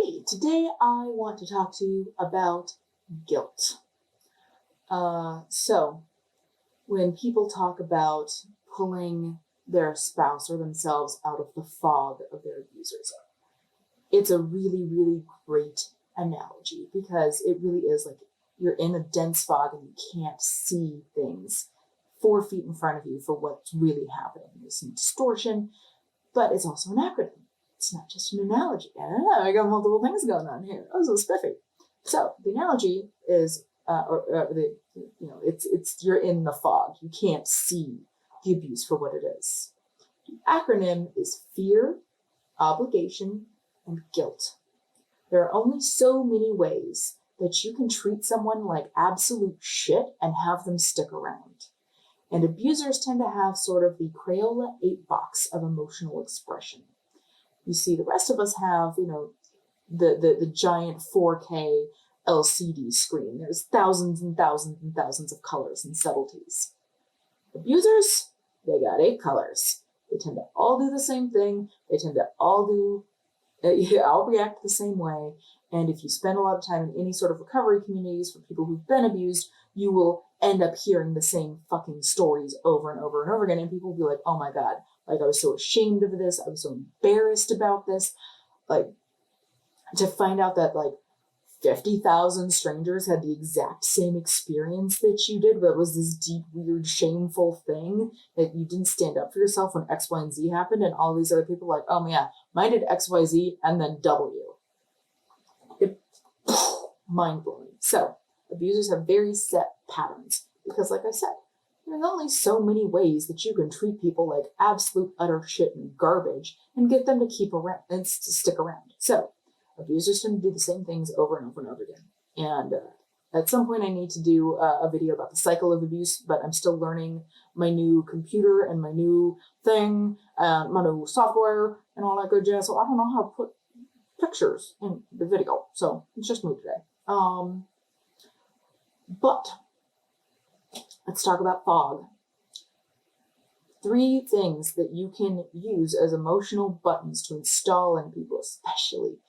Hey, today I want to talk to you about guilt. So, when people talk about pulling their spouse or themselves out of the fog of their abusers, it's a really, really great analogy because it really is like you're in a dense fog and you can't see things 4 feet in front of you for what's really happening. There's some distortion, but it's also an acronym. It's not just an analogy. I got multiple things going on here. Oh, so spiffy. So the analogy is, it's you're in the fog. You can't see the abuse for what it is. The acronym is fear, obligation, and guilt. There are only so many ways that you can treat someone like absolute shit and have them stick around. And abusers tend to have sort of the Crayola 8 box of emotional expression. You see, the rest of us have, the giant 4K LCD screen. There's thousands and thousands and thousands of colors and subtleties. Abusers, they got 8 colors. They tend to all do the same thing. They tend to all react the same way. And if you spend a lot of time in any sort of recovery communities for people who've been abused, you will end up hearing the same fucking stories over and over and over again. And people will be like, oh my God, like I was so ashamed of this. I was so embarrassed about this. Like to find out that like 50,000 strangers had the exact same experience that you did, but it was this deep, weird, shameful thing that you didn't stand up for yourself when X, Y, and Z happened. And all these other people were like, oh yeah, mine did X, Y, Z and then W. Mind-blowing. So abusers have very set patterns because, like I said, there's only so many ways that you can treat people like absolute utter shit and garbage and get them to keep around and to stick around. So abusers tend to do the same things over and over and over again. And at some point I need to do a video about the cycle of abuse, but I'm still learning my new computer and my new thing, my new software and all that good jazz. So I don't know how to put pictures in the video. So it's just me today. But let's talk about fog. 3 things that you can use as emotional buttons to install in people, especially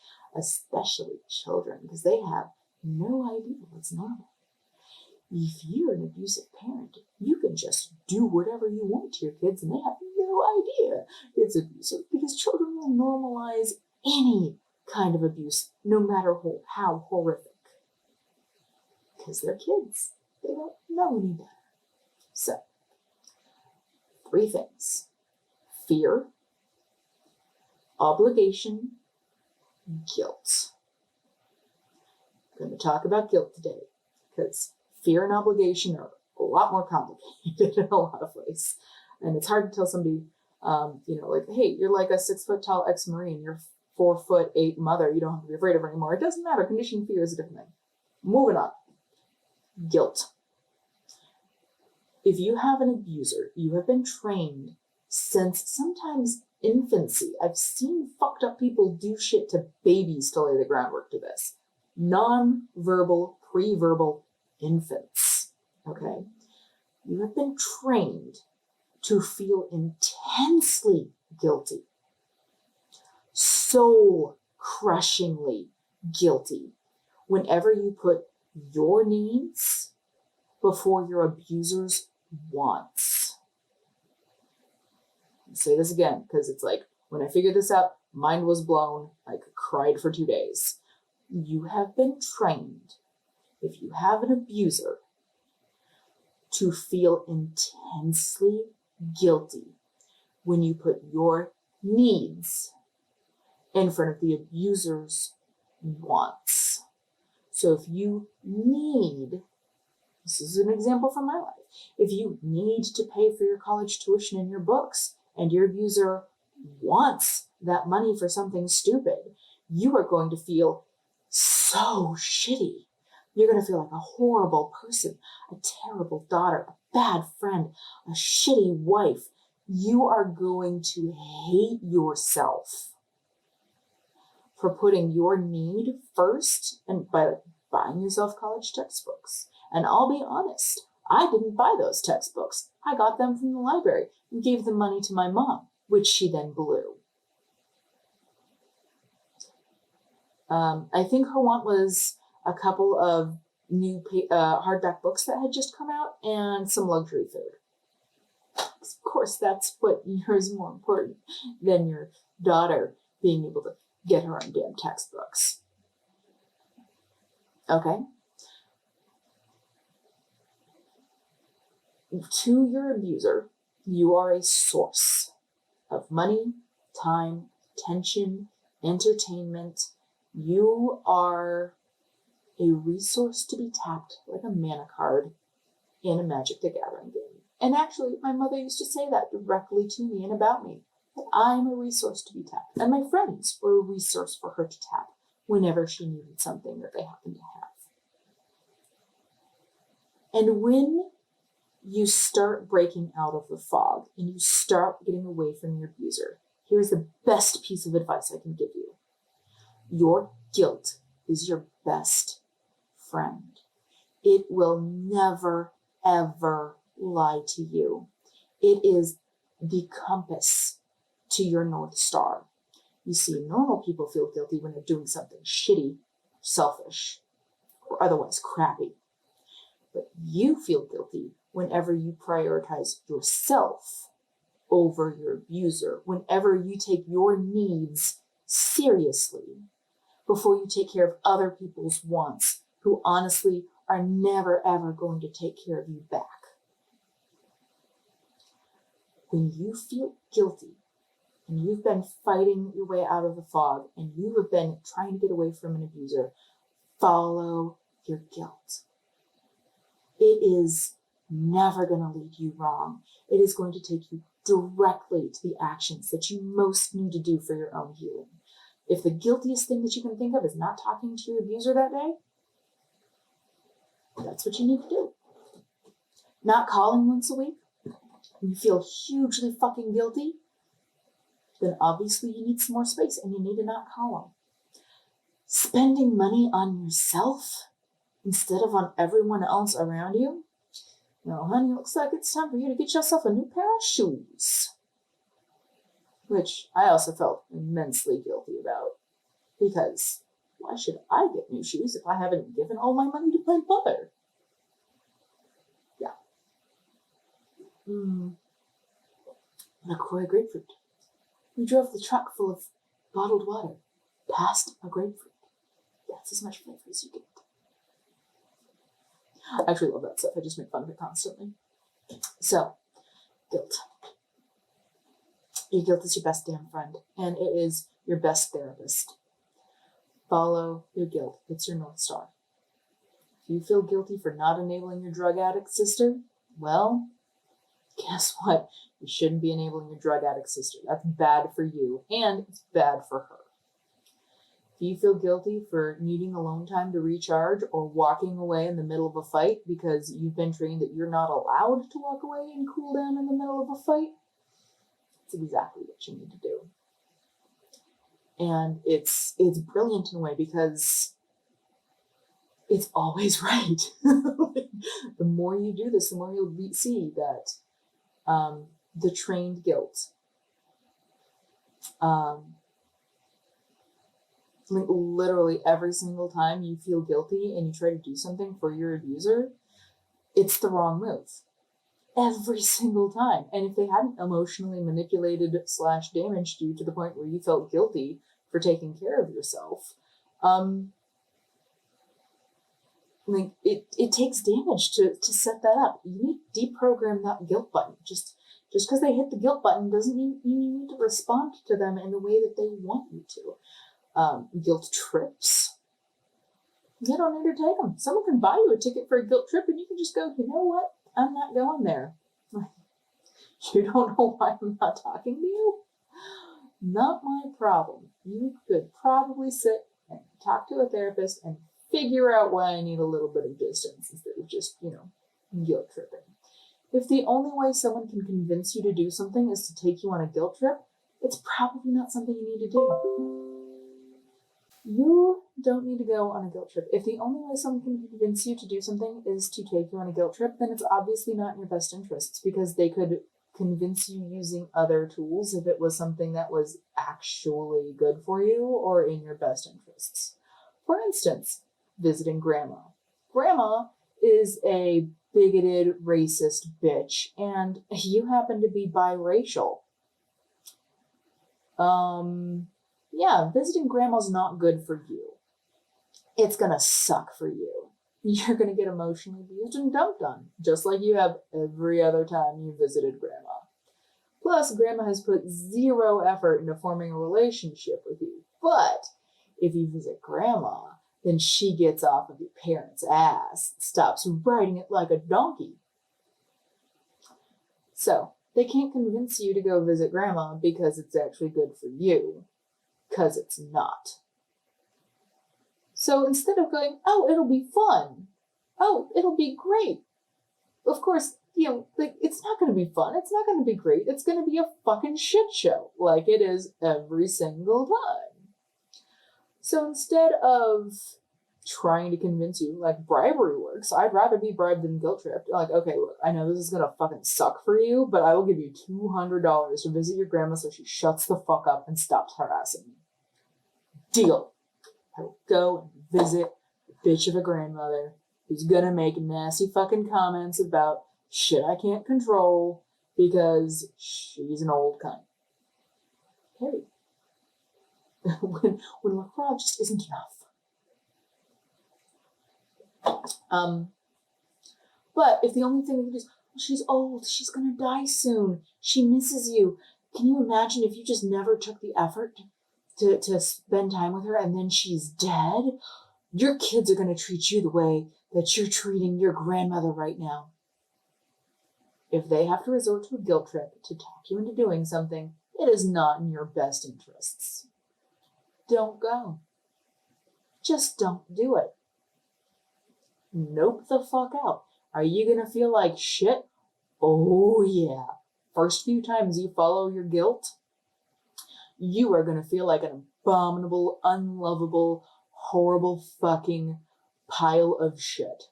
children, because they have no idea what's normal. If you're an abusive parent, you can just do whatever you want to your kids and they have no idea it's abusive because children will normalize any kind of abuse, no matter how horrific. Because they're kids. They don't know any better. So, 3 things. Fear, obligation, guilt. I'm going to talk about guilt today because fear and obligation are a lot more complicated in a lot of ways. And it's hard to tell somebody, like, hey, you're like a 6 foot tall ex-Marine. You're 4'8" mother. You don't have to be afraid of her anymore. It doesn't matter. Conditioned fear is a different thing. Moving on. Guilt. If you have an abuser, you have been trained since sometimes infancy. I've seen fucked up people do shit to babies to lay the groundwork to this. Non-verbal, pre-verbal infants. Okay? You have been trained to feel intensely guilty. Soul-crushingly guilty whenever you put your needs before your abuser's wants. I'll say this again because it's like when I figured this out, mind was blown. I cried for 2 days. You have been trained, if you have an abuser, to feel intensely guilty when you put your needs in front of the abuser's wants. So if you need, this is an example from my life, if you need to pay for your college tuition and your books, and your abuser wants that money for something stupid, you are going to feel so shitty. You're going to feel like a horrible person, a terrible daughter, a bad friend, a shitty wife. You are going to hate yourself for putting your need first and by buying yourself college textbooks. And I'll be honest, I didn't buy those textbooks. I got them from the library and gave the money to my mom, which she then blew. I think her want was a couple of new hardback books that had just come out and some luxury food. Of course, that's what is more important than your daughter being able to get her own damn textbooks. Okay? To your abuser, you are a source of money, time, attention, entertainment. You are a resource to be tapped like a mana card in a Magic the Gathering game. And actually, my mother used to say that directly to me and about me, that I'm a resource to be tapped. And my friends were a resource for her to tap whenever she needed something that they happened to have. And when you start breaking out of the fog and you start getting away from your abuser, here's the best piece of advice I can give you. Your guilt is your best friend. It will never, ever lie to you. It is the compass to your North Star. You see, normal people feel guilty when they're doing something shitty, selfish, or otherwise crappy. But you feel guilty whenever you prioritize yourself over your abuser, whenever you take your needs seriously before you take care of other people's wants, who honestly are never ever going to take care of you back. When you feel guilty and you've been fighting your way out of the fog and you have been trying to get away from an abuser, follow your guilt. It is never going to lead you wrong. It is going to take you directly to the actions that you most need to do for your own healing. If the guiltiest thing that you can think of is not talking to your abuser that day, that's what you need to do. Not calling once a week, and you feel hugely fucking guilty, then obviously you need some more space and you need to not call them. Spending money on yourself instead of on everyone else around you? Well, honey, looks like it's time for you to get yourself a new pair of shoes. Which I also felt immensely guilty about. Because why should I get new shoes if I haven't given all my money to my mother? Yeah. LaCroix grapefruit. We drove the truck full of bottled water past a grapefruit. That's as much flavor as you get. I actually love that stuff. I just make fun of it constantly. So, guilt. Your guilt is your best damn friend, and it is your best therapist. Follow your guilt. It's your North Star. If you feel guilty for not enabling your drug addict sister, well, guess what? You shouldn't be enabling your drug addict sister. That's bad for you, and it's bad for her. If you feel guilty for needing alone time to recharge or walking away in the middle of a fight because you've been trained that you're not allowed to walk away and cool down in the middle of a fight, that's exactly what you need to do. And it's brilliant in a way because it's always right. The more you do this, the more you'll see that the trained guilt, literally every single time you feel guilty and you try to do something for your abuser, it's the wrong move. Every single time. And if they hadn't emotionally manipulated / damaged you to the point where you felt guilty for taking care of yourself, it takes damage to set that up. You need to deprogram that guilt button. Just because they hit the guilt button doesn't mean you need to respond to them in the way that they want you to. Guilt trips. You don't need to take them. Someone can buy you a ticket for a guilt trip and you can just go, you know what? I'm not going there. You don't know why I'm not talking to you? Not my problem. You could probably sit and talk to a therapist and figure out why I need a little bit of distance instead of just, guilt tripping. If the only way someone can convince you to do something is to take you on a guilt trip, it's probably not something you need to do. You don't need to go on a guilt trip. If the only way someone can convince you to do something is to take you on a guilt trip, then it's obviously not in your best interests because they could convince you using other tools if it was something that was actually good for you or in your best interests. For instance, visiting grandma. Grandma is a bigoted, racist bitch, and you happen to be biracial. Yeah, visiting grandma's not good for you. It's gonna suck for you. You're gonna get emotionally abused and dumped on, just like you have every other time you visited grandma. Plus, grandma has put zero effort into forming a relationship with you. But if you visit grandma, then she gets off of your parents' ass, stops riding it like a donkey. So, they can't convince you to go visit grandma because it's actually good for you, because it's not. So instead of going, oh, it'll be fun, oh, it'll be great, of course, like, it's not going to be fun, it's not going to be great, it's going to be a fucking shit show, like it is every single time. So instead of trying to convince you, like bribery works, I'd rather be bribed than guilt tripped. Like, okay, look, I know this is gonna fucking suck for you, but I will give you $200 to visit your grandma so she shuts the fuck up and stops harassing me. Deal. I will go and visit a bitch of a grandmother who's gonna make nasty fucking comments about shit I can't control because she's an old cunt. Hey. when LaCroix just isn't enough. But if the only thing we do is, well, she's old, she's gonna die soon, she misses you. Can you imagine if you just never took the effort to spend time with her and then she's dead? Your kids are gonna treat you the way that you're treating your grandmother right now. If they have to resort to a guilt trip to talk you into doing something, it is not in your best interests. Don't go. Just don't do it. Nope the fuck out. Are you gonna feel like shit? Oh yeah. First few times you follow your guilt, you are gonna feel like an abominable, unlovable, horrible fucking pile of shit.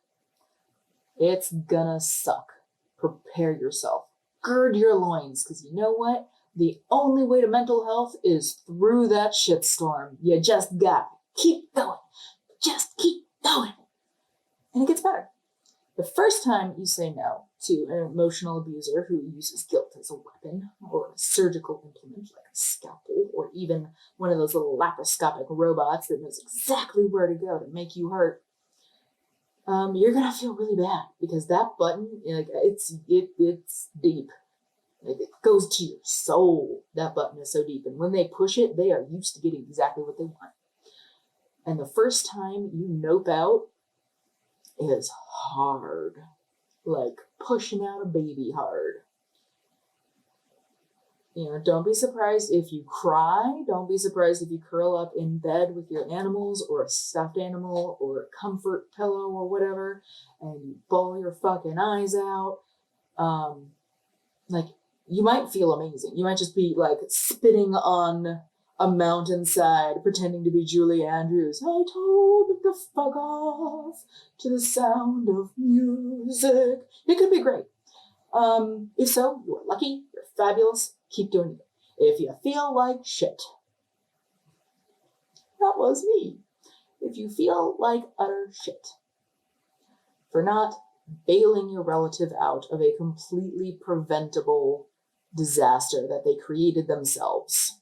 It's gonna suck. Prepare yourself. Gird your loins, because you know what? The only way to mental health is through that shitstorm. You just gotta keep going. Just keep going. And it gets better. The first time you say no to an emotional abuser who uses guilt as a weapon or a surgical implement like a scalpel or even one of those little laparoscopic robots that knows exactly where to go to make you hurt, you're gonna feel really bad because that button, like, it's deep. Like, it goes to your soul. That button is so deep, and when they push it, they are used to getting exactly what they want. And the first time you nope out is hard, like pushing out a baby hard. Don't be surprised if you cry. Don't be surprised if you curl up in bed with your animals or a stuffed animal or a comfort pillow or whatever, and you bawl your fucking eyes out. Like, you might feel amazing. You might just be like spitting on a mountainside pretending to be Julie Andrews. I told them to fuck off to the sound of music. It could be great. If so, you're lucky, you're fabulous, keep doing it. If you feel like shit, that was me. If you feel like utter shit for not bailing your relative out of a completely preventable disaster that they created themselves,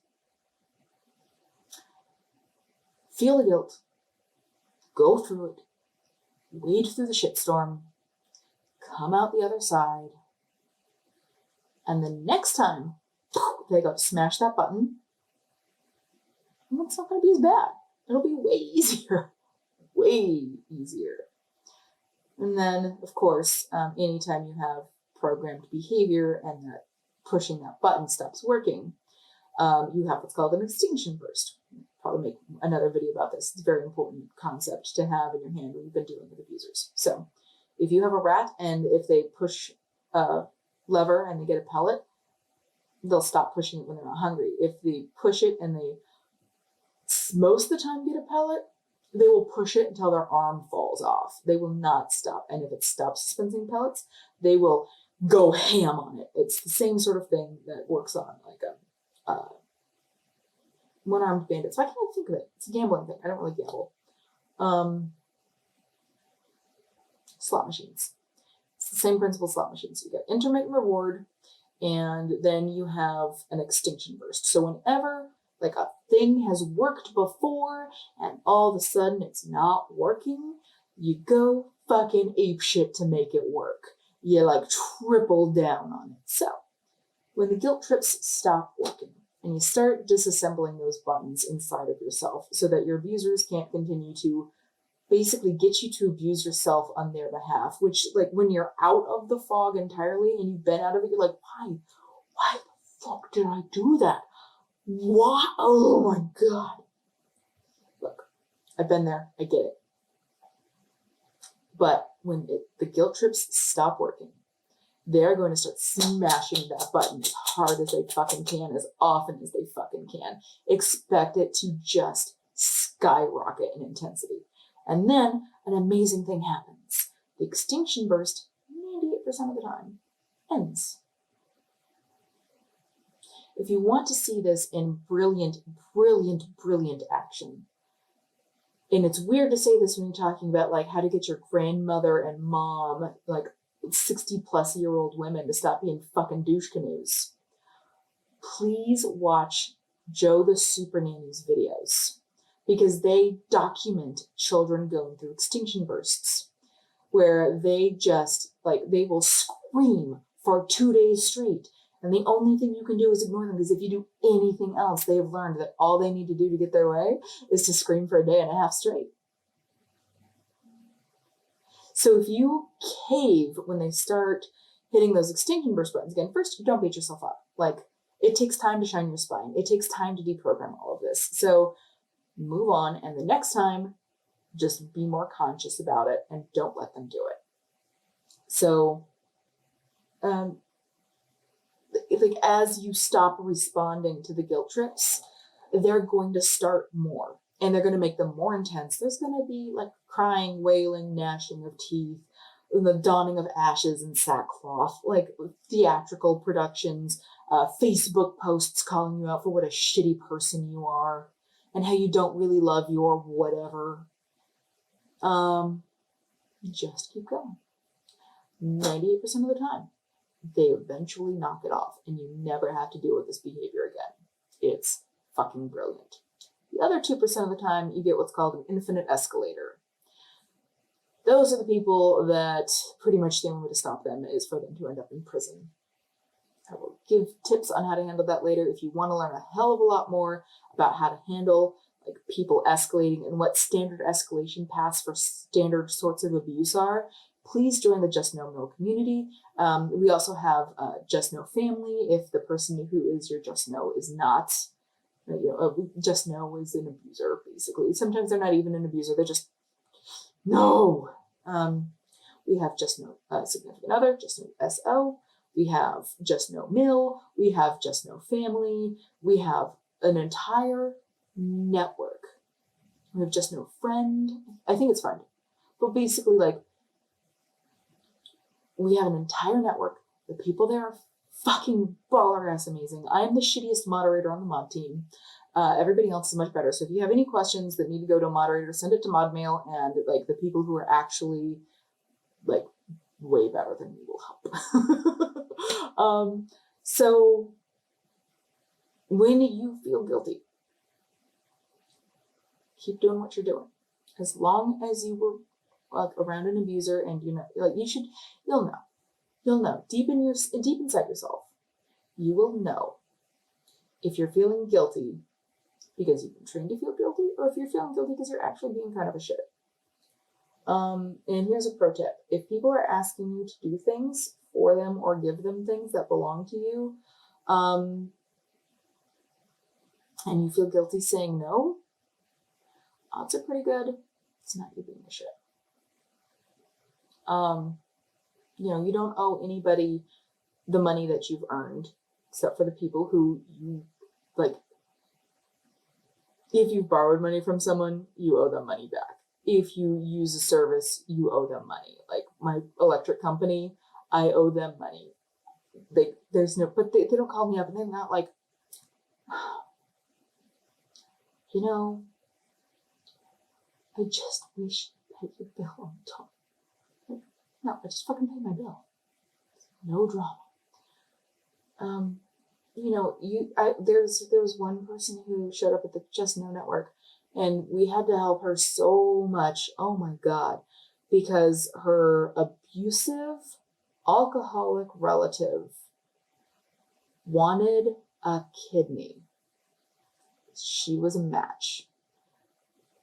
feel the guilt, go through it, wade through the shitstorm, come out the other side, and the next time they go to smash that button, it's not going to be as bad. It'll be way easier. Way easier. And then, of course, anytime you have programmed behavior and that pushing that button stops working, you have what's called an extinction burst. I'll probably make another video about this. It's a very important concept to have in your hand when you've been dealing with abusers. So if you have a rat and if they push a lever and they get a pellet, they'll stop pushing it when they're not hungry. If they push it and they most of the time get a pellet, they will push it until their arm falls off. They will not stop. And if it stops dispensing pellets, they will go ham on it. It's the same sort of thing that works on like a one-armed bandit. So I can't think of it. It's a gambling thing. I don't really gamble. Slot machines. It's the same principle slot machines. You get intermittent reward, and then you have an extinction burst. So whenever like a thing has worked before and all of a sudden it's not working, you go fucking apeshit to make it work. You like triple down on it. So when the guilt trips stop working and you start disassembling those buttons inside of yourself so that your abusers can't continue to basically get you to abuse yourself on their behalf, which like when you're out of the fog entirely and you've been out of it, you're like, why the fuck did I do that? Why? Oh my God. Look, I've been there. I get it. But when the guilt trips stop working, they're going to start smashing that button as hard as they fucking can, as often as they fucking can. Expect it to just skyrocket in intensity. And then an amazing thing happens. The extinction burst, 98% of the time, ends. If you want to see this in brilliant, brilliant, brilliant action, and it's weird to say this when you're talking about like how to get your grandmother and mom, like 60-plus-year-old women, to stop being fucking douche canoes. Please watch Joe the Super Nanny's videos, because they document children going through extinction bursts where they just like they will scream for 2 days straight, and the only thing you can do is ignore them, because if you do anything else, they have learned that all they need to do to get their way is to scream for a day and a half straight. So if you cave when they start hitting those extinction burst buttons again, first, don't beat yourself up. Like, it takes time to shine your spine. It takes time to deprogram all of this. So move on, and the next time, just be more conscious about it and don't let them do it. So, like as you stop responding to the guilt trips, they're going to start more, and they're going to make them more intense. There's going to be like crying, wailing, gnashing of teeth, the donning of ashes and sackcloth, like theatrical productions, Facebook posts calling you out for what a shitty person you are and how you don't really love your whatever. Just keep going. 98% of the time, they eventually knock it off, and you never have to deal with this behavior again. It's fucking brilliant. The other 2% of the time, you get what's called an infinite escalator. Those are the people that pretty much the only way to stop them is for them to end up in prison. I will give tips on how to handle that later if you want to learn a hell of a lot more about how to handle like people escalating and what standard escalation paths for standard sorts of abuse are. Please join the Just Know Mill community. We also have Just Know Family if the person who is your Just Know is not, Just Know is an abuser, basically. Sometimes they're not even an abuser, they're just, no. We have Just Know Significant Other, Just Know SO. We have Just Know Mill. We have Just Know Family. We have an entire network. We have Just Know Friend. I think it's Friend. But basically, like, we have an entire network. The people there are fucking baller ass amazing. I am the shittiest moderator on the mod team. Everybody else is much better. So if you have any questions that need to go to a moderator, send it to ModMail, and like the people who are actually like way better than me will help. So when you feel guilty, keep doing what you're doing. As long as you were around an abuser, and you'll know deep inside yourself, you will know if you're feeling guilty because you've been trained to feel guilty, or if you're feeling guilty because you're actually being kind of a shit. And here's a pro tip. If people are asking you to do things for them or give them things that belong to you, and you feel guilty saying no, odds are pretty good it's not you being a shit. You don't owe anybody the money that you've earned, except for the people who you like. If you've borrowed money from someone, you owe them money back. If you use a service, you owe them money. Like my electric company, I owe them money. They don't call me up, and they're not like, I just wish you paid your bill on time. Like, no, I just fucking paid my bill. No drama. There was one person who showed up at the Just Know Network, and we had to help her so much. Oh my God, because her abusive, alcoholic relative wanted a kidney. She was a match.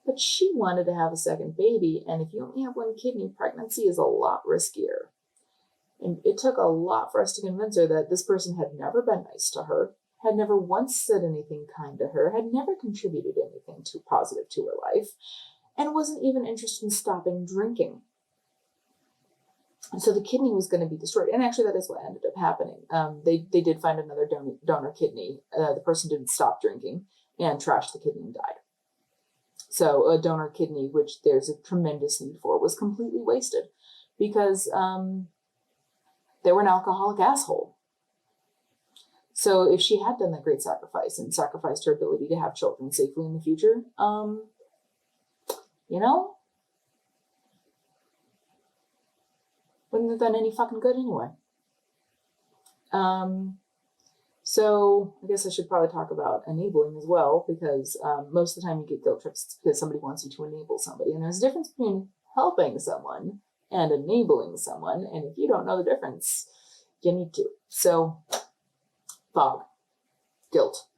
But she wanted to have a second baby, and if you only have one kidney, pregnancy is a lot riskier. And it took a lot for us to convince her that this person had never been nice to her, had never once said anything kind to her, had never contributed anything too positive to her life, and wasn't even interested in stopping drinking. And so the kidney was going to be destroyed. And actually, that is what ended up happening. They did find another donor kidney. The person didn't stop drinking and trashed the kidney and died. So a donor kidney, which there's a tremendous need for, was completely wasted because they were an alcoholic asshole. So if she had done that great sacrifice and sacrificed her ability to have children safely in the future, wouldn't have done any fucking good anyway. So I guess I should probably talk about enabling as well, because most of the time you get guilt trips because somebody wants you to enable somebody. And there's a difference between helping someone and enabling someone. And if you don't know the difference, you need to. So, fog, guilt.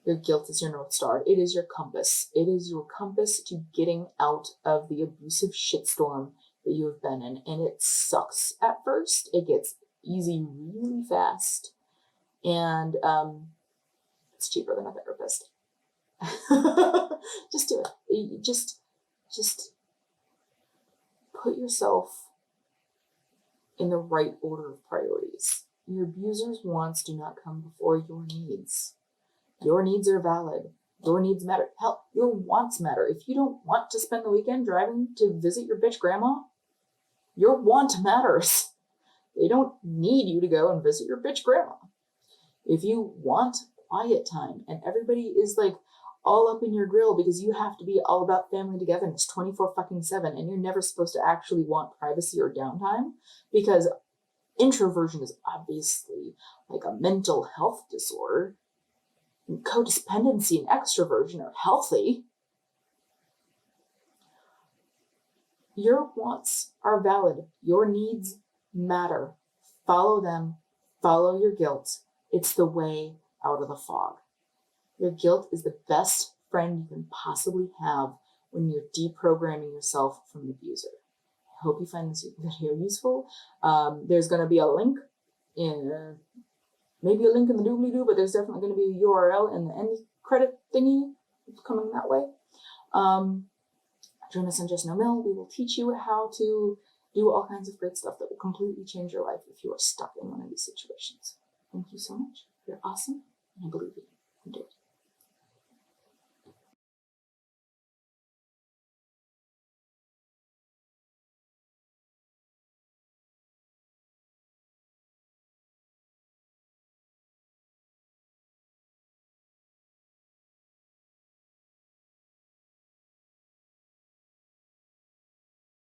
Your guilt is your North Star. It is your compass. It is your compass to getting out of the abusive shitstorm that you have been in. And it sucks at first. It gets easy really fast. And it's cheaper than a therapist. Just do it. Just put yourself in the right order of priorities. Your abuser's wants do not come before your needs. Your needs are valid. Your needs matter. Hell, your wants matter. If you don't want to spend the weekend driving to visit your bitch grandma, your want matters. They don't need you to go and visit your bitch grandma. If you want quiet time and everybody is like all up in your grill because you have to be all about family togetherness 24/7 and you're never supposed to actually want privacy or downtime, because introversion is obviously like a mental health disorder, and codependency and extroversion are healthy. Your wants are valid. Your needs matter. Follow them. Follow your guilt. It's the way out of the fog. Your guilt is the best friend you can possibly have when you're deprogramming yourself from an abuser. I hope you find this video useful. There's going to be a link in, maybe a link in the doobly-doo, but there's definitely going to be a URL in the end credit thingy coming that way. Join us on Just Know Mill. We will teach you how to do all kinds of great stuff that will completely change your life if you are stuck in one of these situations. Thank you so much. You're awesome, and I believe in you.